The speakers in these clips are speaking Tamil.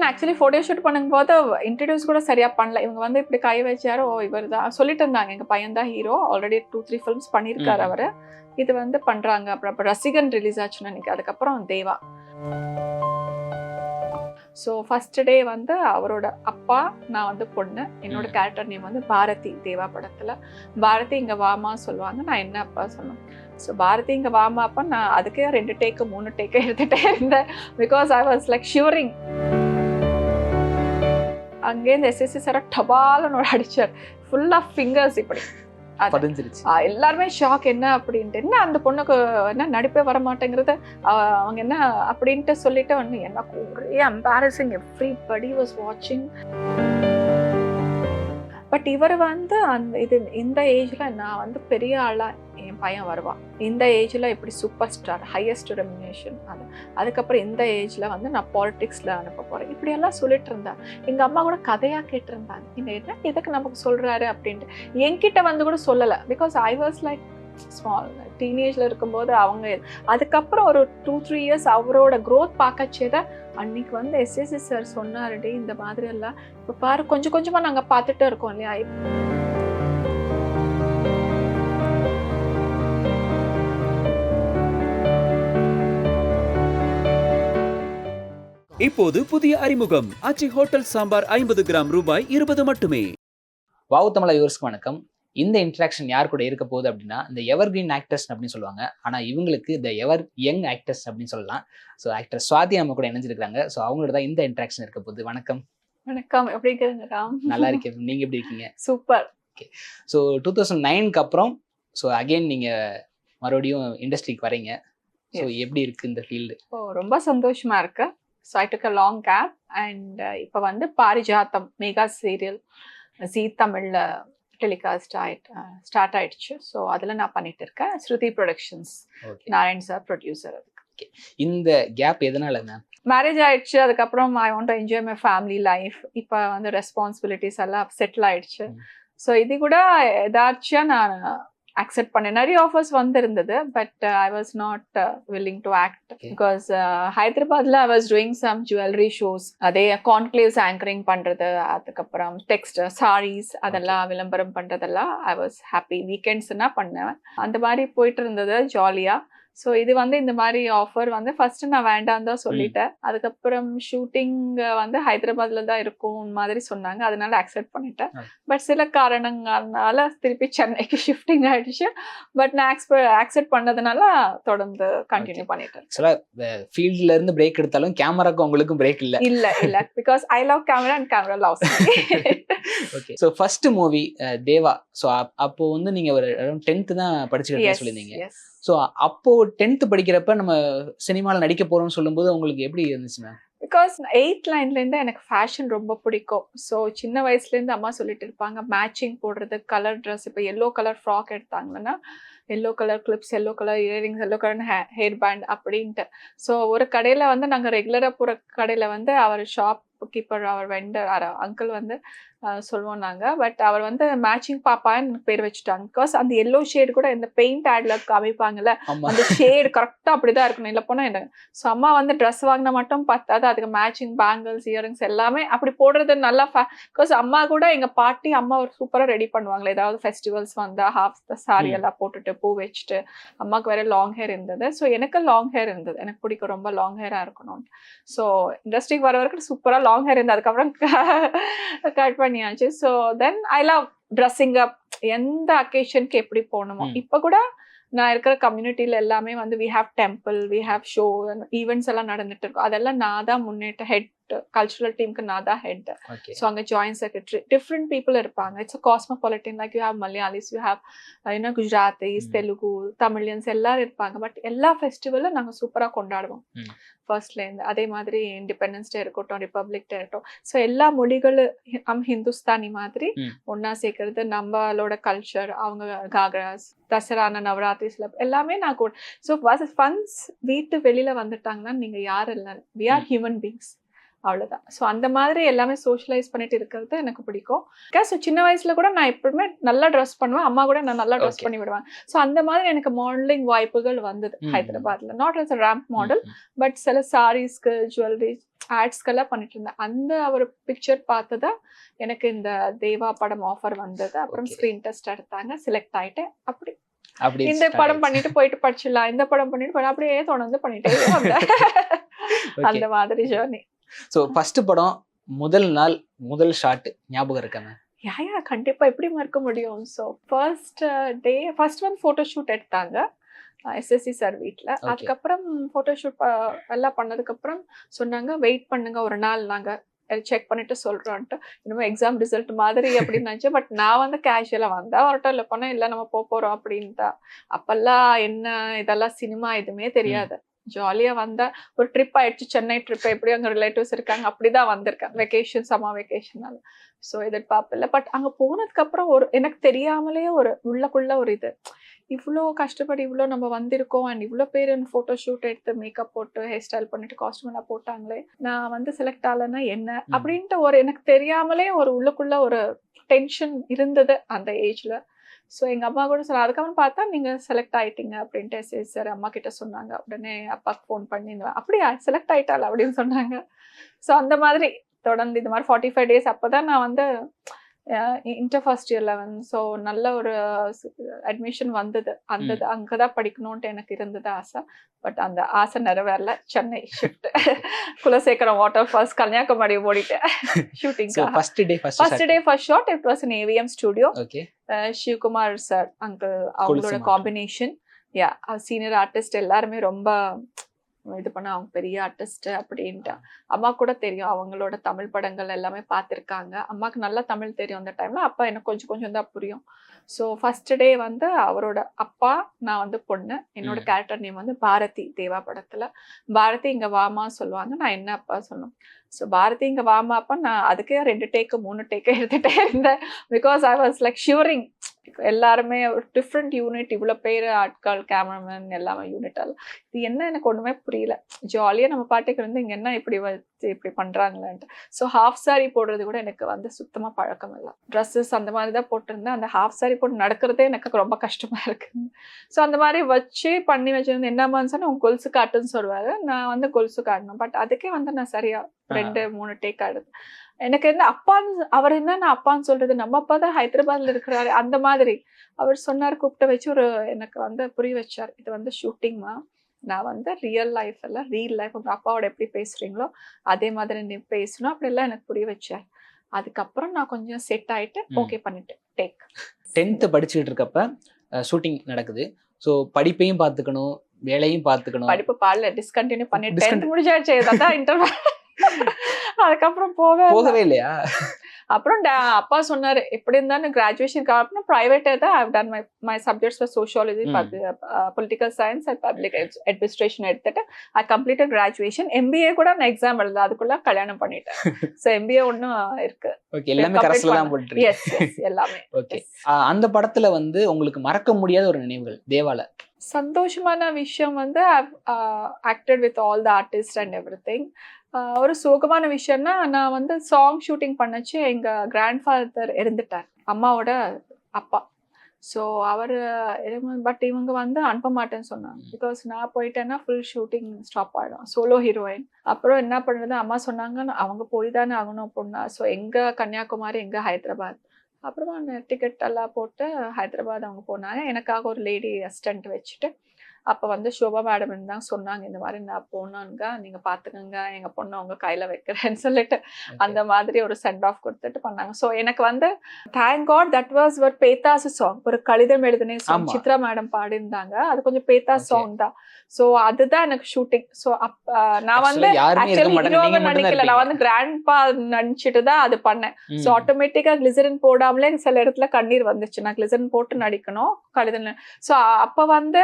ஆக்சுவலி ஃபோட்டோ ஷூட் பண்ணும்போது இன்ட்ரடியூஸ் கூட சரியா பண்ணல. இவங்க வந்து இப்படி கை வச்சாரு, ஓ இவர் தான் சொல்லிட்டு இருந்தாங்க. எங்க பையன் தான் ஹீரோ, ஆல்ரெடி 2-3 ஃபிலிம்ஸ் பண்ணியிருக்காரு அவரு. இது வந்து பண்றாங்க. அப்புறம் ரசிகன் ரிலீஸ் ஆச்சுன்னு நினைக்கிறேன். அதுக்கப்புறம் தேவா. ஸோ ஃபர்ஸ்ட் டே வந்து அவரோட அப்பா, நான் வந்து பொண்ணு. என்னோட கேரக்டர் நேம் வந்து பாரதி. தேவா படத்துல பாரதி இங்க வாமா சொல்லுவாங்க, நான் என்ன அப்பா சொன்னேன். ஸோ பாரதி இங்க வாமா அப்பா, நான் அதுக்கே 2 டேக்கு 3 டேக்கு எடுத்துட்டே இருந்தேன். Because I was like shivering. அங்கேருந்து எஸ்எஸ்சி சார் டபால்னு அடிச்சார். ஃபுல் ஆஃப் ஃபிங்கர்ஸ் இப்படி எல்லாருமே ஷாக். என்ன அப்படின்ட்டு, என்ன அந்த பொண்ணுக்கு என்ன நடிப்பே வர மாட்டேங்கிறது, அவங்க என்ன அப்படின்ட்டு சொல்லிட்டு வந்து எனக்கு ஒரே எம்பாரசிங். எவ்ரிபடி வாஸ் வாட்சிங். பட் இவர் வந்து இந்த ஏஜ்ல நான் வந்து பெரிய ஆளா என் பையன் வருவான், இந்த ஏஜ்ல இப்படி சூப்பர் ஸ்டார், ஹையஸ்ட் ரெமினேஷன், அதுக்கப்புறம் இந்த ஏஜ்ல வந்து நான் பாலிடிக்ஸ்ல அனுப்ப போறேன், இப்படி எல்லாம் சொல்லிட்டு இருந்தான். எங்க அம்மா கூட கதையா கேட்டிருந்தாங்க, இந்த என்ன எதுக்கு நமக்கு சொல்றாரு அப்படின்ட்டு. என்கிட்ட வந்து கூட சொல்லலை. Because I was like small டீனேஜ்ல இருக்கும்போது அவங்க. அதுக்கப்புறம் ஒரு 2-3 இயர்ஸ் அவரோட க்ரோத் பார்க்கச்சேதான் அன்னைக்கு வந்து எஸ்எஸ்சி சார் சொன்னாருடே இந்த மாதிரி எல்லாம். இப்போ பாரு கொஞ்சம் கொஞ்சமா நாங்க பார்த்துட்டு இருக்கோம் இல்லையா. இப்போது புதிய அறிமுகம் ஆச்சி ஹோட்டல் சாம்பார் 50 கிராம் ரூபாய் 20 மட்டுமே. வாவ் தமிழா வியூவர்ஸ்க்கு வணக்கம். இந்த இன்ட்ராக்ஷன் யார் கூட இருக்க போகுது அப்படின்னா, இந்த எவர் கிரீன் ஆக்டர்ஸ் அப்படின்னு சொல்லுவாங்க. ஆனா இவங்களுக்கு இந்த எவர் யங் ஆக்டர்ஸ் அப்படின்னு சொல்லலாம். ஸோ ஆக்டர் சுவாதி நம்ம கூட இணைஞ்சிருக்காங்க. ஸோ அவங்களோட தான் இந்த இன்ட்ராக்ஷன் இருக்க போகுது. வணக்கம். வணக்கம், எப்படி இருக்கீங்க ராம்? நல்லா இருக்கேன், நீங்க எப்படி இருக்கீங்க? சூப்பர். ஓகே. ஸோ 2009க்கு அப்புறம் ஸோ அகெயின் நீங்க மறுபடியும் இண்டஸ்ட்ரிக்கு வரீங்க. ஸோ எப்படி இருக்கு இந்த ஃபீல்டு? ரொம்ப சந்தோஷமா இருக்கு. So I took a long gap and இப்போ வந்து பாரிஜாத்தம் மெகா சீரியல் ஜீ தமிழ்ல டெலிகாஸ்ட் ஸ்டார்ட் ஆயிடுச்சு. ஸோ அதில் நான் பண்ணிட்டு இருக்கேன். ஸ்ருதி ப்ரொடக்ஷன்ஸ், நாராயண் சார் ப்ரொடியூசர். அதுக்கு இந்த கேப் எதனால மேம்? மேரேஜ் ஆயிடுச்சு, அதுக்கப்புறம் I want to enjoy my family life. இப்போ வந்து ரெஸ்பான்சிபிலிட்டிஸ் எல்லாம் செட்டில் ஆயிடுச்சு. ஸோ இது கூட ஏதாச்சும் நான் அக்செப்ட் பண்ணேன். நிறைய ஆஃபர்ஸ் வந்திருந்தது, but I was not willing to act. Because ஹைதராபாத்ல I was doing some jewellery shows, அதே கான்க்ளேவ்ஸ் ஆங்கரிங் பண்றது, அதுக்கப்புறம் டெக்ஸ்ட் சாரீஸ் அதெல்லாம் விளம்பரம் பண்றதெல்லாம் ஐ வாஸ் ஹாப்பி. வீக்கெண்ட்ஸ்னா பண்ணேன். அந்த மாதிரி போயிட்டு இருந்தது ஜாலியா. ஸோ இது வந்து இந்த மாதிரி ஆஃபர் வந்து ஃபர்ஸ்ட் நான் வேண்டாம் தான் சொல்லிட்டேன். அதுக்கப்புறம் ஷூட்டிங் வந்து ஹைதராபாத்ல தான் இருக்கும் மாதிரி சொன்னாங்க, அதனால அக்செப்ட் பண்ணிட்டேன். பட் சில காரணங்களால திருப்பி சென்னைக்கு ஷிஃப்டிங் ஆயிடுச்சு. பட் நான் அக்செப்ட் பண்ணதுனால தொடர்ந்து கண்டினியூ பண்ணிட்டேன். ஃபீல்ட்ல இருந்து பிரேக் எடுத்தாலும் கேமராக்கு உங்களுக்கும் பிரேக் இல்ல because I love camera and camera loves me. Okay. So first movie Deva. So அப்போ வந்து நீங்க ஒரு 10th தான் படிச்சுக்கிட்டு சொல்லியிருந்தீங்க. ஸோ அப்போ 10th படிக்கிறப்ப நம்ம சினிமாவில் நடிக்க போறோம்னு சொல்லும்போது உங்களுக்கு எப்படி இருந்துச்சுன்னா? பிகாஸ் 8th லைன்லேருந்து எனக்கு ஃபேஷன் ரொம்ப பிடிக்கும். ஸோ சின்ன வயசுலேருந்து அம்மா சொல்லிட்டு இருப்பாங்க, மேட்சிங் போடுறது, கலர் ட்ரெஸ். இப்போ எல்லோ கலர் ஃப்ராக் எடுத்தாங்கன்னா yellow colour clips, yellow colour earrings, yellow colour hair band அப்படின்ட்டு. ஸோ ஒரு கடையில் வந்து நாங்கள் ரெகுலராக போகிற கடையில் வந்து அவர் ஷாப் கீப்பர், அவர் வெண்டர் அங்கிள் வந்து சொல்லுவோம் நாங்கள். பட் அவர் வந்து மேட்சிங் பாப்பான்னு எனக்கு பேர் வச்சுட்டாங்க. பிகாஸ் அந்த எல்லோ ஷேடு கூட இந்த பெயிண்ட் ஆட்ல காமிப்பாங்கல்ல, அந்த ஷேடு கரெக்டாக அப்படிதான் இருக்கணும், இல்லை போனால் என்ன. ஸோ அம்மா வந்து ட்ரெஸ் வாங்கினா மட்டும் பார்த்தாது, அதுக்கு மேட்சிங் பேங்கிள்ஸ், இயரிங்ஸ் எல்லாமே அப்படி போடுறது நல்லா. பிகாஸ் அம்மா கூட எங்கள் பாட்டி அம்மா ஒரு சூப்பராக ரெடி பண்ணுவாங்களே, ஏதாவது ஃபெஸ்டிவல்ஸ் வந்தால் ஹாஃப் சாரி எல்லாம் போட்டுட்டு பூ வச்சுட்டு. அம்மாவுக்கு வேற லாங் ஹேர் இருந்தது. ஸோ எனக்கு லாங் ஹேர் இருந்தது, எனக்கு பிடிக்கும் ரொம்ப லாங் ஹேராக இருக்கணும். ஸோ இண்டஸ்ட்ரிக்கு வர வரைக்கும் சூப்பராக லாங் ஹேர் இருந்தது, அதுக்கப்புறம் கட் பண்ணியாச்சு. So then I love dressing அப், எந்த அக்கேஷனுக்கு எப்படி போகணுமோ. இப்போ கூட நான் இருக்கிற கம்யூனிட்டியில எல்லாமே வந்து we have temple, we have show, events எல்லாம் நடந்துட்டு இருக்கும். அதெல்லாம் நான் தான் முன்னேற்ற ஹெட், கல்ச்சுரல் டீமுக்கு நான் தான் ஹெட். ஸோ அங்கே ஜாயின்ட் செக்ரட்டரி, டிஃப்ரெண்ட் பீப்புள் இருப்பாங்க. It's cosmopolitan. Like you have Malayalis, you have Gujaratis, Telugu, Tamilians எல்லாரும் இருப்பாங்க. பட் எல்லா ஃபெஸ்டிவலும் நாங்கள் சூப்பராக கொண்டாடுவோம் ஃபர்ஸ்ட்லேருந்து. அதே மாதிரி இண்டிபெண்டன்ஸ் டே இருக்கட்டும், ரிப்பப்ளிக் டே இருக்கட்டும். ஸோ எல்லா மொழிகளும் ஹிந்துஸ்தானி மாதிரி ஒன்னா சேர்க்கறது, நம்மளோட கல்ச்சர், அவங்க காக்ராஸ், தசரான நவராத்திரிஸ்ல எல்லாமே நான் கூட. ஸோ ஃபன்ஸ் வீட்டு வெளியில வந்துட்டாங்கன்னா நீங்க யாரும் இல்லை, வி ஆர் ஹியூமன் பீங்ஸ், அவ்வளோதான். ஸோ அந்த மாதிரி எல்லாமே சோஷியலைஸ் பண்ணிட்டு இருக்கிறது எனக்கு பிடிக்கும். ஸோ சின்ன வயசுல கூட நான் எப்பவுமே நல்லா ட்ரெஸ் பண்ணுவேன், அம்மா கூட நான் நல்லா ட்ரெஸ் பண்ணி விடுவேன். ஸோ அந்த மாதிரி எனக்கு மாடலிங் வாய்ப்புகள் வந்தது ஹைதராபாத்ல. Not as a ramp model, but சில சாரீஸ்க்கு, ஜுவல்லரி, ஆட்ஸ்க்கெல்லாம் பண்ணிட்டு இருந்தேன். அந்த ஒரு பிக்சர் பார்த்து தான் எனக்கு இந்த தேவா படம் ஆஃபர் வந்தது. அப்புறம் Okay. ஸ்க்ரீன் டெஸ்ட் எடுத்தாங்க, செலக்ட் ஆயிட்டேன். அப்படி அப்படி இந்த start படம் ஆயிடுச்சு. பண்ணிட்டு போயிட்டு படிச்சிடலாம், இந்த படம் பண்ணிட்டு அப்படியே தொடர்ந்து பண்ணிட்டே வந்தேன். Okay. அந்த மாதிரி ஜேர்னி. ஸோ ஃபர்ஸ்ட் படம் முதல் நாள் முதல் ஷாட் ஞாபகம் இருக்காங்க? யா கண்டிப்பா எப்படி மறக்க முடியும். ஸோ ஃபர்ஸ்ட் டே ஃபர்ஸ்ட் வந்து ஃபோட்டோ ஷூட் எடுத்தாங்க எஸ்எஸ்சி சார் வீட்டில். Okay. அதுக்கப்புறம் ஃபோட்டோ ஷூட் எல்லாம் பண்ணதுக்கப்புறம் சொன்னாங்க வெயிட் பண்ணுங்க ஒரு நாள் நாங்கள் செக் பண்ணிட்டு சொல்கிறோன்ட்டு. இன்னும் எக்ஸாம் ரிசல்ட் மாதிரி அப்படின்னு நினச்சேன். பட் நான் வந்து கேஷுவலாக வந்தேன், அவர்கிட்ட இல்லை போனேன், இல்லை நம்ம போகிறோம் அப்படின்ட்டா. அப்போல்லாம் என்ன இதெல்லாம் சினிமா எதுவுமே தெரியாது. ஜாலியாக வந்தேன். ஒரு ட்ரிப் ஆயிடுச்சு, சென்னை ட்ரிப். எப்படியும் அங்கே ரிலேட்டிவ்ஸ் இருக்காங்க, அப்படிதான் வந்திருக்கேன். வெக்கேஷன், சம்மர் வெக்கேஷனால. ஸோ எதிர்பார்ப்பில்லை. பட் அங்கே போனதுக்கப்புறம் ஒரு எனக்கு தெரியாமலே ஒரு உள்ளக்குள்ள ஒரு இது, இவ்வளோ கஷ்டப்பட்டு இவ்வளோ நம்ம வந்திருக்கோம் அண்ட் இவ்வளோ பேர் ஃபோட்டோ ஷூட் எடுத்து மேக்கப் போட்டு ஹேர் ஸ்டைல் பண்ணிட்டு காஸ்டியூம் எல்லாம் போட்டாங்களே, நான் வந்து செலக்ட் ஆகலைன்னா என்ன அப்படின்ட்டு ஒரு எனக்கு தெரியாமலே ஒரு உள்ளுக்குள்ள ஒரு டென்ஷன் இருந்தது அந்த ஏஜ்ல. ஸோ எங்கள் அம்மா கூட சொன்னாங்க. அதுக்கப்புறம் பார்த்தா நீங்கள் செலக்ட் ஆகிட்டீங்க அப்படின்ட்டு எஸ்எஸ் சார் அம்மா கிட்ட சொன்னாங்க. உடனே அப்பாவுக்கு ஃபோன் பண்ணி அப்படியா செலக்ட் ஆகிட்டாள் அப்படின்னு சொன்னாங்க. ஸோ அந்த மாதிரி தொடர்ந்து இது மாதிரி 45 days அப்போ தான் நான் வந்து இன்டர் ஃபர்ஸ்ட் இயர் 11. ஸோ நல்ல ஒரு அட்மிஷன் வந்தது. அந்த அங்கே தான் படிக்கணும்ன்ட்டு எனக்கு இருந்தது ஆசை. பட் அந்த ஆசை நிறைவேறல. Chennai shift, Kulasekaram water falls, Kanyakumari ஓடிட்டேன் shooting. First day first shot it was in AVM studio. Okay. Sivakumar sir uncle அவங்களோட காம்பினேஷன். யா சீனியர் ஆர்டிஸ்ட் எல்லாருமே ரொம்ப இது பண்ண, அவங்க பெரிய ஆர்டிஸ்ட் அப்படின்ட்டு. அம்மா கூட தெரியும், அவங்களோட தமிழ் படங்கள் எல்லாமே பார்த்துருக்காங்க. அம்மாவுக்கு நல்லா தமிழ் தெரியும் அந்த டைம்ல. அப்பா எனக்கு கொஞ்சம் கொஞ்சம் தான் புரியும். ஸோ ஃபர்ஸ்ட் டே வந்து அவரோட அப்பா, நான் வந்து பொண்ணு. என்னோட கேரக்டர் நேம் வந்து பாரதி. தேவா படத்துல பாரதி இங்க வாமா சொல்லுவாங்க, நான் என்ன அப்பா சொல்லணும். ஸோ பாரதி இங்க வாமா அப்பா, நான் அதுக்கே 2 டேக்கு 3 டேக்கு எடுத்துட்டே இருந்தேன். Because I was like shivering. எல்லாருமே ஒரு டிஃப்ரெண்ட் யூனிட், இவ்வளோ பேர் ஆட்கள், கேமராமேன் எல்லாமே யூனிட். இது என்ன எனக்கு ஒன்றுமே புரியல. ஜாலியாக நம்ம பாட்டுக்கு இருந்து இங்கே என்ன இப்படி வச்சு இப்படி பண்ணுறாங்களான்ட்டு. ஸோ ஹாஃப் சாரி போடுறது கூட எனக்கு வந்து சுத்தமாக பழக்கம் இல்லை. ட்ரெஸ்ஸஸ் அந்த மாதிரி தான் போட்டிருந்தேன். அந்த ஹாஃப் சாரி போட்டு நடக்கிறதே எனக்கு ரொம்ப கஷ்டமாக இருக்குது. ஸோ அந்த மாதிரி வச்சு பண்ணி வச்சுருந்து என்னம்மான்னு சொன்னால் உங்க கொலுசு காட்டுன்னு சொல்லுவாரு. நான் வந்து கொலுசு காட்டணும். பட் அதுக்கே வந்து நான் சரியா 2-3 டேக் ஆடுது. எனக்கு என்ன அப்பான்னு அவர் என்ன நான் அப்பான்னு சொல்றது, நம்ம அப்பா தான் ஹைதராபாத்ல இருக்கிறாரு அந்த மாதிரி. அவர் சொன்னார், கூப்பிட்டு வச்சு ஒரு எனக்கு வந்து புரிய வச்சார். இது வந்து ஷூட்டிங்மா, நான் வந்து ரியல் லைஃப் எல்லாம் ரீல் லைஃப் உங்க அப்பாவோட எப்படி பேசுறீங்களோ அதே மாதிரி நீ பேசணும் அப்படிலாம் எனக்கு புரிய வச்சார். அதுக்கப்புறம் நான் கொஞ்சம் செட் ஆயிட்டு ஓகே பண்ணிட்டேன். டேக் 10th படிச்சுட்டு இருக்கப்ப ஷூட்டிங் நடக்குது. ஸோ படிப்பையும் பார்த்துக்கணும், வேலையும் பார்த்துக்கணும். படிப்பு பாடல டிஸ்கண்டினியூ பண்ணிட்டு 10th முடிஞ்சாச்சு. அதான் இன்டர்வியூ. அதுக்கப்புறம் போகவே இல்லையா? அப்புறம் அப்பா சொன்னாரு, எப்படி இருந்தாலும் கிராஜுவேஷனுக்கு அப்புறம் பிரைவேட்டா தான் I done my subjects for sociology, political science and public administration எடுத்துட்டு ஐ கம்ப்ளீட்டட் கிராஜுவேஷன். எம்பிஏ கூட நான் எக்ஸாம் எழுத, அதுக்குள்ள கல்யாணம் பண்ணிட்டேன். ஸோ எம்பிஏ ஒன்றும் இருக்கு. ஓகே, எல்லாமே கரஸ்ல தான் போட்டுருக்கீங்க. எஸ் எல்லாமே. ஓகே. அந்த படத்துல வந்து உங்களுக்கு மறக்க முடியாத ஒரு நினைவுகள் தேவால? சந்தோஷமான விஷயம் வந்து acted with all the artist and everything. ஒரு சோகமான விஷயம்னா, நான் வந்து சாங் ஷூட்டிங் பண்ணச்சு எங்க கிராண்ட் ஃபாதர் இறந்துட்டார், அம்மாவோட அப்பா. ஸோ அவர் பட் இவங்க வந்து அனுப்ப மாட்டேன்னு சொன்னாங்க. பிகாஸ் நான் போயிட்டேன்னா ஃபுல் ஷூட்டிங் ஸ்டாப் ஆகிடும், சோலோ ஹீரோயின். அப்புறம் என்ன பண்ணுறது, அம்மா சொன்னாங்க அவங்க போய் தானே ஆகணும் பொண்ணா. ஸோ எங்கே கன்னியாகுமரி, எங்கே ஹைதராபாத். அப்புறமா டிக்கெட் எல்லாம் போட்டு ஹைதராபாத் அவங்க போனாங்க. எனக்காக ஒரு லேடி அசிஸ்டன்ட் வச்சுட்டு, அப்போ வந்து ஷோபா மேடம் இருந்தாங்க, சொன்னாங்க இந்த மாதிரி நான் போனாங்க, நீங்கள் பார்த்துக்கோங்க, எங்கள் பொண்ணை உங்க கையில் வைக்கிறேன்னு சொல்லிட்டு அந்த மாதிரி ஒரு சென்ட் ஆஃப் கொடுத்துட்டு பண்ணாங்க. ஸோ எனக்கு வந்து தேங்க் காட் தட் வாஸ் ஒரு பேத்தாஸ் சாங், ஒரு கடிதம் எழுதுனே சாங் சித்ரா மேடம் பாடியிருந்தாங்க. அது கொஞ்சம் பேத்தாஸ் சாங் தான். ஸோ அதுதான் எனக்கு ஷூட்டிங். ஸோ நான் வந்து ஆக்சுவலி ஹீரோவை நினைக்கல, நான் வந்து கிராண்ட் பா நினச்சிட்டு தான் அது பண்ணேன். ஸோ ஆட்டோமேட்டிக்காக கிளிசரின் போடாமலே சில இடத்துல கண்ணீர் வந்துச்சு. நான் கிளிசரின் போட்டு நடிக்கணும் கடிதம். ஸோ அப்போ வந்து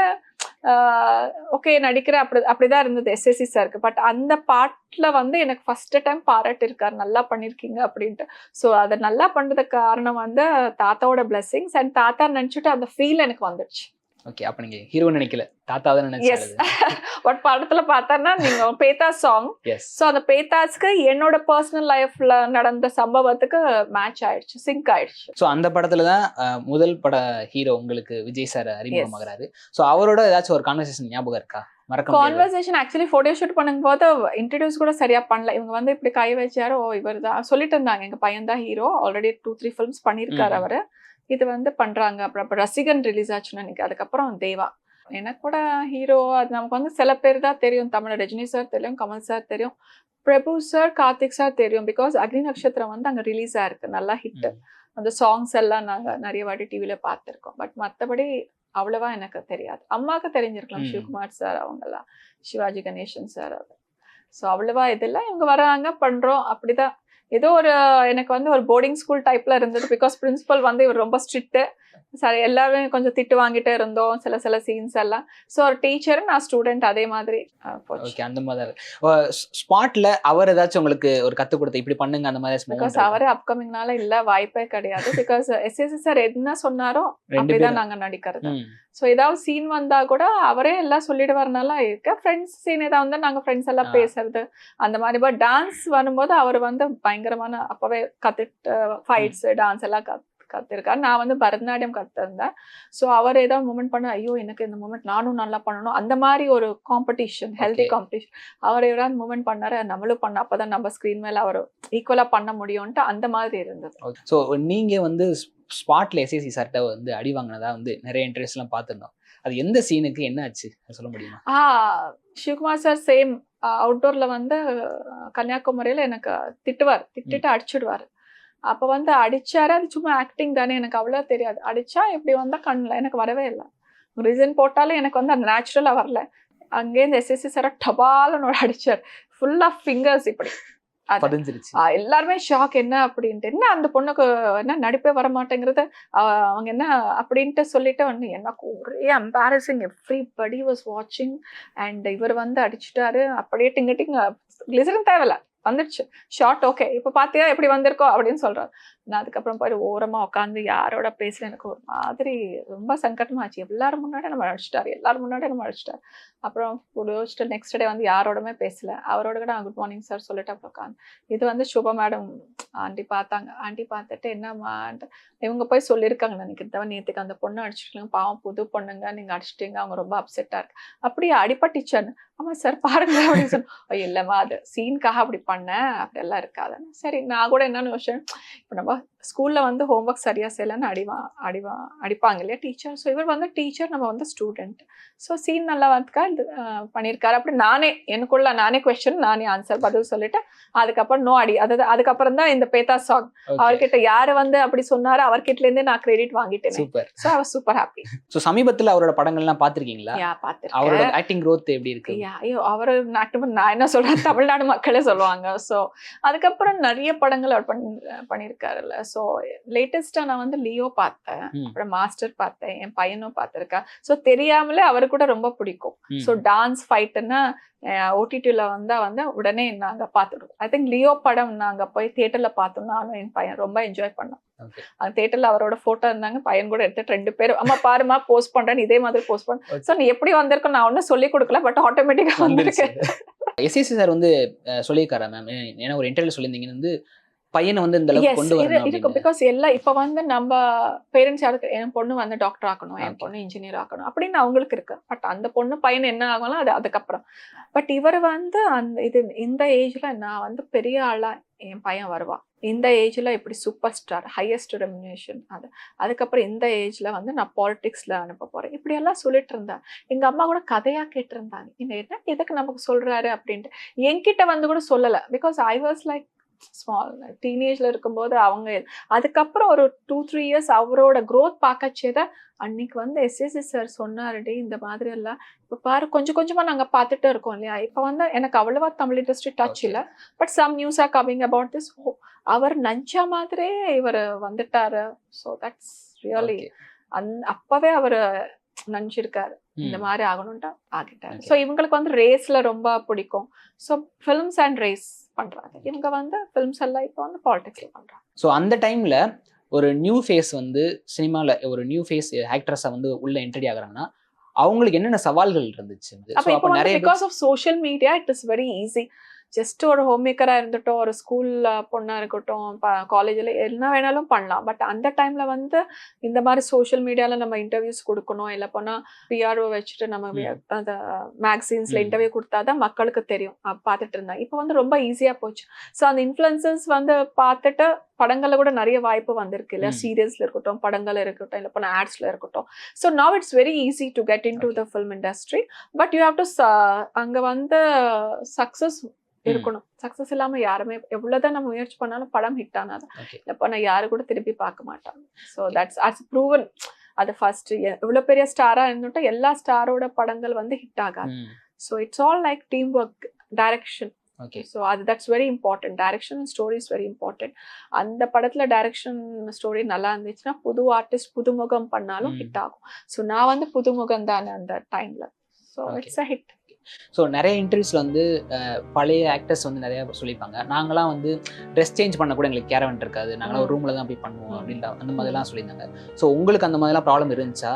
ஓகே நடிக்கிற அப்படிதான் இருந்தது எஸ்எஸ்சி சாருக்கு. பட் அந்த பாட்டுல வந்து எனக்கு ஃபர்ஸ்ட் டைம் பாராட்டு இருக்காரு, நல்லா பண்ணிருக்கீங்க அப்படின்ட்டு. ஸோ அதை நல்லா பண்றதுக்கு காரணம் வந்து தாத்தாவோட பிளெஸிங்ஸ் அண்ட் தாத்தா நினைச்சிட்டு அந்த ஃபீல் எனக்கு வந்துடுச்சு. ஓகே, அப்ப நீங்க ஹீரோ நினைக்கல, தாத்தா தான் நினைச்சீங்க. பட் படத்துல பார்த்தா நீங்க பேத்தாஸ் சாங். ஸோ அந்த பேத்தாஸ்க்கு என்னோட பர்சனல் லைஃப்ல நடந்த சம்பவத்துக்கு மேட்ச் ஆயிடுச்சு, சிங்க் ஆயிடுச்சு. ஸோ அந்த படத்துல தான் முதல் பட ஹீரோ உங்களுக்கு விஜய் சார் அறிமுகமாகிறாரு. ஸோ அவரோட ஏதாச்சும் ஒரு கான்வர்சேஷன் ஞாபகம் இருக்கா? மறக்க முடியாது. கான்வர்சேஷன் ஆக்சுவலி ஃபோட்டோ ஷூட் பண்ணும்போது இன்ட்ரடியூஸ் கூட சரியா பண்ணல. இவங்க வந்து இப்படி கை வச்சாரு, ஓ இவர் தான் சொல்லிட்டு இருந்தாங்க, எங்க பையன் தான் ஹீரோ, ஆல்ரெடி 2-3 ஃபிலிம்ஸ் பண்ணியிருக்காரு அவரு, இது வந்து பண்றாங்க. அப்புறம் ரசிகன் ரிலீஸ் ஆச்சுன்னு எனக்கு, அதுக்கப்புறம் தேவா. எனக்கு கூட ஹீரோ அது நமக்கு வந்து சில பேர் தான் தெரியும். தமிழ் ரஜினி சார் தெரியும், கமல் சார் தெரியும், பிரபு சார், கார்த்திக் சார் தெரியும். பிகாஸ் அக்னி நட்சத்திரம் வந்து அங்க ரிலீஸ் ஆயிருக்கு, நல்லா ஹிட். அந்த சாங்ஸ் எல்லாம் நாங்க நிறைய வாட்டி டிவில பார்த்திருக்கோம். பட் மத்தபடி அவ்வளவா எனக்கு தெரியாது. அம்மாவுக்கு தெரிஞ்சிருக்கலாம், சிவகுமார் சார் அவங்கெல்லாம், சிவாஜி கணேசன் சார். அது ஸோ அவ்வளவா இதெல்லாம் இவங்க வராங்க பண்றோம் அப்படிதான். ஏதோ ஒரு எனக்கு வந்து ஒரு போர்டிங் ஸ்கூல் டைப்ல இருந்தது. பிகாஸ் பிரின்சிபல் வந்து இவர் ரொம்ப ஸ்ட்ரிக்ட். சரி, எல்லாருமே கொஞ்சம் திட்டு வாங்கிட்டே இருந்தோம் சில சீன்ஸ் எல்லாம். ஸோ ஒரு டீச்சர், நான் ஸ்டூடெண்ட், அதே மாதிரி போச்சு. ஓகே, அந்த மாதிரி ஸ்பாட்ல அவர் ஏதாச்சும் உங்களுக்கு ஒரு கத்து கொடுத்து இப்படி பண்ணுங்க அந்த மாதிரி? பிகாஸ் அவரே அப்கமிங்னால இல்ல, வாய்ப்பே கிடையாது. பிகாஸ் எஸ்எஸ்சி சார் என்ன சொன்னாரோ அப்படிதான் நாங்க நடிக்கிறது. ஸோ ஏதாவது சீன் வந்தா கூட அவரே எல்லாம் சொல்லிடுவாருனால இருக்க. ஃப்ரெண்ட்ஸ் சீன் ஏதாவது வந்தா நாங்க ஃப்ரெண்ட்ஸ் எல்லாம் பேசுறது அந்த மாதிரி. பட் டான்ஸ் வரும்போது அவர் வந்து பயங்கரமான அப்பவே கத்துட்டு ஃபைட்ஸ் டான்ஸ் எல்லாம் கத்துருக்காரு. நான் வந்து பரதநாட்டியம் கத்துருந்தேன். ஸோ அவர் ஏதாவது மூமெண்ட் பண்ண, ஐயோ எனக்கு இந்த மூமெண்ட் நானும் நல்லா பண்ணணும், அந்த மாதிரி ஒரு காம்படிஷன், ஹெல்தி காம்படிஷன். அவர் எவ்வளவு மூமெண்ட் பண்ணாரு, நம்மளும் பண்ண, அப்பதான் நம்ம ஸ்கிரீன் மேல அவர் ஈக்குவலா பண்ண முடியும்ட்டு அந்த மாதிரி இருந்தது. ஸோ நீங்க வந்து ஸ்பாட்ல எஸ்எஸ்சி சார்ட்ட வந்து அடி வாங்கினதா வந்து நிறைய இன்டர்வியூஸ் எல்லாம் பார்த்துருந்தோம். அது எந்த சீனுக்கு என்ன ஆச்சு சொல்ல முடியுமா? சிவகுமார் சார் சேம் அவுட்டோர்ல வந்து கன்னியாகுமரியில எனக்கு திட்டிட்டு அடிச்சுடுவாரு. அப்ப வந்து அடிச்சாரு, அது சும்மா ஆக்டிங் தானே, எனக்கு அவ்வளவு தெரியாது. அடிச்சா இப்படி வந்தா கண்ணுல எனக்கு வரவே இல்லை. ரீசன் போட்டாலும் எனக்கு வந்து அந்த நேச்சுரலா வரல. அங்கேருந்து எஸ்எஸ்சி சார டபால்னு அடிச்சார், ஃபுல் ஆஃப் ஃபிங்கர்ஸ் இப்படி. எல்லாருமே ஷாக், என்ன அப்படின்ட்டு, என்ன அந்த பொண்ணுக்கு என்ன நடிப்பே வர மாட்டேங்கிறது, அவங்க என்ன அப்படின்ட்டு சொல்லிட்டு வந்து எனக்கு ஒரே எம்பாரசிங். எவ்ரிபடி வாஸ் வாட்சிங். அண்ட் இவர் வந்து அடிச்சுட்டாரு, அப்படியே டிங்க கிளிசரன் தேவையில்ல, வந்துடுச்சு ஷார்ட். ஓகே, இப்ப பாத்தியா எப்படி வந்திருக்கோம் அப்படின்னு சொல்றாரு. நான் அதுக்கப்புறம் போய் ஓரமா உட்காந்து யாரோட பேசல, எனக்கு ஒரு மாதிரி ரொம்ப சங்கடமாச்சு. எல்லாரும் முன்னாடி நம்ம அடிச்சிட்டாரு. அப்புறம் யோசிச்சுட்டு நெக்ஸ்ட் டே வந்து யாரோடமே பேசல. அவரோட கூட குட் மார்னிங் சார் சொல்லிட்டு அப்புறம் உட்காந்து, இது வந்து சுப மேடம் ஆண்டி பார்த்தாங்க. ஆண்டி பார்த்துட்டு என்னம்மா இவங்க போய் சொல்லியிருக்காங்க நினைக்கிறத, நேற்றுக்கு அந்த பொண்ணு அடிச்சிருக்காங்க, பாவம் புது பொண்ணுங்க, நீங்க அடிச்சிட்டீங்க, அவங்க ரொம்ப அப்செட்டா இருக்கு. அப்படியே அடிபட்டுச்சான்னு, ஆமா சார் பாருங்க அப்படின்னு சொன்ன. இல்லம்மா அது சீனுக்காக அப்படி பண்ணேன், அப்படியெல்லாம் இருக்காது. சரி, நான் கூட என்னன்னு யோசிச்சேன், இப்போ நம்ம ஸ்கூல்ல வந்து ஹோம்ஒர்க் சரியா செய்யலன்னு அடிப்பாங்க இல்லையா டீச்சர். ஸோ இவர் வந்து டீச்சர், நம்ம வந்து ஸ்டூடெண்ட். ஸோ சீன் நல்லா வந்துக்கா இது பண்ணியிருக்காரு. அப்படி நானே கொஸ்டின், நானே ஆன்சர் பதில் சொல்லிட்டு அதுக்கப்புறம் நோ அடி. அதாவது அதுக்கப்புறம் தான் இந்த பேத்தா சாங் அவர்கிட்ட யாரு வந்து அப்படி சொன்னாரு, அவர்கிட்ட இருந்தே நான் கிரெடிட் வாங்கிட்டேன். So I was super happy. So சமீபத்தில் அவரோட படங்கள்லாம் பார்த்திருக்கீங்களா? பார்த்திருக்கேன். அவரோட ஆக்டிங் growth எப்படி இருக்கு? ஐயோ, அவர் நான் என்ன சொல்றேன், தமிழ்நாடு மக்களே சொல்லுவாங்க. ஸோ அதுக்கப்புறம் நிறைய படங்கள் அவர் பண்ணியிருக்காருல்ல. ஸோ லேட்டஸ்டா நான் வந்து லியோ பார்த்தேன், அப்புறம் மாஸ்டர் பார்த்தேன், என் பையனும் பார்த்திருக்கேன். ஸோ தெரியாமலே அவரு கூட ரொம்ப பிடிக்கும். ஸோ டான்ஸ் ஃபைட்டுன்னா ஓடிடியில் வந்தா வந்து உடனே நாங்க பார்த்துடுவோம். ஐ திங்க் லியோ படம் நாங்க போய் தியேட்டர்ல பார்த்தோம், நானும் என் பையன் ரொம்ப என்ஜாய் பண்ணோம். அந்த தியேட்டர்ல அவரோட போட்டோ இருந்தாங்க, பையன் கூட எடுத்துட்டு 2 பேரும், அம்மா பாருமா போஸ்ட் பண்றேன்னு, இதே மாதிரி போஸ்ட் பண்ண. ஸோ நீ எப்படி வந்திருக்கோம் நான் ஒன்னும் சொல்லி கொடுக்கல, பட் ஆட்டோமேட்டிக்கா வந்திருக்கேன். எஸ்எஸ்சி சார் வந்து சொல்லியிருக்காரா மேம்? ஏன்னா ஒரு இன்டர்வியூல சொல்லியிருந்தீங்க வந்து பையனை வந்து இந்த அளவுக்கு கொண்டு வரணும் இருக்கும். பிகாஸ் எல்லாம் இப்ப வந்து நம்ம பேரண்ட்ஸ் யாருக்கு, என் பொண்ணு வந்து டாக்டர் ஆக்கணும், என் பொண்ணு இன்ஜினியர் ஆக்கணும் அப்படின்னு அவங்களுக்கு இருக்கு. பட் அந்த பொண்ணு பையன் என்ன ஆகலாம் அது அதுக்கப்புறம். பட் இவர் வந்து இந்த ஏஜ்ல நான் வந்து பெரிய ஆளா என் பையன் வருவா, இந்த ஏஜ்ல இப்படி சூப்பர் ஸ்டார், ஹையஸ்ட் ரெம்யூனேஷன், அதுக்கப்புறம் இந்த ஏஜ்ல வந்து நான் பாலிடிக்ஸ்ல அனுப்ப போறேன், இப்படி எல்லாம் சொல்லிட்டு இருந்தேன். எங்க அம்மா கூட கதையா கேட்டிருந்தாங்க, இந்த என்ன எதுக்கு நமக்கு சொல்றாரு அப்படின்ட்டு. என்கிட்ட வந்து கூட சொல்லல. Because I was like small டீனேஜ்ல இருக்கும்போது அவங்க அதுக்கப்புறம் ஒரு 2-3 இயர்ஸ் அவரோட growth பார்க்கச்சேதான் அன்னைக்கு வந்து எஸ்எஸ்சி சார் சொன்னாருடி இந்த மாதிரி எல்லாம். இப்ப பாரு கொஞ்சம் கொஞ்சமா நாங்க பார்த்துட்டு இருக்கோம் இல்லையா. இப்ப வந்து எனக்கு அவ்வளவா தமிழ் இண்டஸ்ட்ரி டச் இல்ல, but some news are coming about this. அவர் நினைச்ச மாதிரியே இவர் வந்துட்டாரு. ஸோ தட்ஸ் ரியலி அப்பவே அவரு நினைச்சிருக்காரு இந்த மாதிரி ஆகணும்ட்டு ஆகிட்டாரு. ஸோ இவங்களுக்கு வந்து ரேஸ்ல ரொம்ப பிடிக்கும். ஸோ ஃபிலிம்ஸ் அண்ட் ரேஸ் பண்றாங்க. இவங்க வந்து ஃபிலிம்ஸ் எல்லாம் இப்போ வந்து பாலிடிக்ஸ்ல பண்றாங்க. ஸோ அந்த டைம்ல ஒரு நியூ ஃபேஸ் வந்து சினிமால ஒரு நியூ ஃபேஸ் ஆக்ட்ரஸா வந்து உள்ள என்ட்ரி ஆகுறாங்கன்னா அவங்களுக்கு என்னென்ன சவால்கள் இருந்துச்சு? அப்ப இப்போ நிறைய because of social media it is very easy. Just ஒரு ஹோம் மேக்கராக இருந்துட்டோம், ஒரு ஸ்கூலில் பொண்ணாக இருக்கட்டும், காலேஜில் என்ன வேணாலும் பண்ணலாம். பட் அந்த டைமில் வந்து இந்த மாதிரி சோஷியல் மீடியாவில் நம்ம இன்டர்வியூஸ் கொடுக்கணும், இல்லை போனால் பிஆர்ஓ வச்சுட்டு நம்ம அந்த மேக்சின்ஸில் இன்டர்வியூ கொடுத்தா தான் மக்களுக்கு தெரியும் பார்த்துட்டு இருந்தாங்க. இப்போ வந்து ரொம்ப ஈஸியாக போச்சு. ஸோ அந்த இன்ஃப்ளூயன்சர்ஸ் வந்து பார்த்துட்டு படங்களில் கூட நிறைய வாய்ப்பு வந்திருக்கு இல்லையா, சீரியல்ஸில் இருக்கட்டும், படங்கள் இருக்கட்டும், இல்லை போனால் ஆட்ஸில் இருக்கட்டும். So now it's very easy to get in to the film industry. But you have to அங்கே வந்து சக்ஸஸ் இருக்கணும். சக்ஸஸ் இல்லாம யாருமே எவ்வளவுதான் நம்ம முயற்சி பண்ணாலும் படம் ஹிட் ஆனாதான் இல்லப்ப நான் யாரு கூட திருப்பி பார்க்க மாட்டாங்க. So that's proven. அது ஃபர்ஸ்ட் எவ்வளவு பெரிய ஸ்டாரா இருந்துட்டா எல்லா ஸ்டாரோட படங்கள் வந்து ஹிட் ஆகாது. So it's all like team work, direction. So அது that's very important. Direction and story is very important. அந்த படத்துல டைரக்ஷன் ஸ்டோரி நல்லா இருந்துச்சுன்னா புது ஆர்டிஸ்ட் புதுமுகம் பண்ணாலும் ஹிட் ஆகும். ஸோ நான் வந்து புதுமுகம் தானே அந்த டைம்ல. So it's a hit. So நிறைய இன்டர்வியூஸில் வந்து பழைய ஆக்டர்ஸ் வந்து நிறையா சொல்லியிருப்பாங்க, நாங்களாம் வந்து ட்ரெஸ் சேஞ்ச் பண்ண கூட எங்களுக்கு கேரவன் இருக்காது, நாங்களாம் ஒரு ரூமில் தான் போய் பண்ணுவோம் அப்படின்ற அந்த மாதிரிலாம் சொல்லியிருந்தாங்க. ஸோ உங்களுக்கு அந்த மாதிரிலாம் ப்ராப்ளம் இருந்துச்சா?